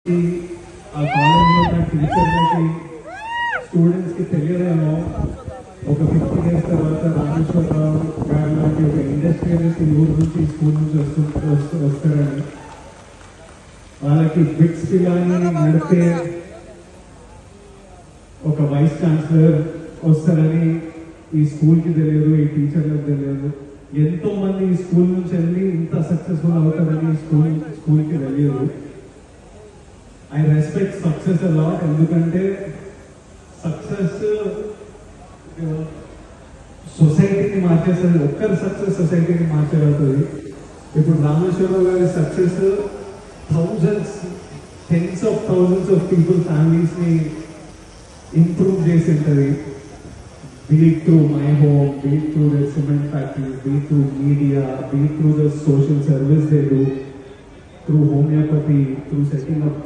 ఆ కాలేజ్లో ఉన్న టీచర్లకి స్టూడెంట్స్కి తెలియదేమో ఒక 50 years తర్వాత రామేశ్వరరావు గారు లాంటి ఒక ఇండస్ట్రియలిస్ట్ ఊరు నుంచి స్కూల్ నుంచి వస్తారని, వాళ్ళకి బిట్స్ పిల్లని నడిపే ఒక వైస్ ఛాన్సలర్ వస్తారని ఈ స్కూల్కి తెలియదు, ఈ టీచర్లకు తెలియదు. ఎంతో మంది ఈ స్కూల్ నుంచి వెళ్ళి ఇంత సక్సెస్ఫుల్ అవుతారని ఈ స్కూల్కి తెలియదు. ఐ రెస్పెక్ట్ సక్సెస్ అలాట్, ఎందుకంటే సక్సెస్ సొసైటీని మార్చేస్తుంది. ఒక్కరి సక్సెస్ సొసైటీని మార్చగలుగుతుంది. ఇప్పుడు రామేశ్వరరావు గారి success tens of thousands of people ఫ్యామిలీస్ని ఇంప్రూవ్ చేసి ఉంటుంది. Be it through my home, be it through the cement factories, be it through media, be it through the social service they do, through homeopathy, through setting up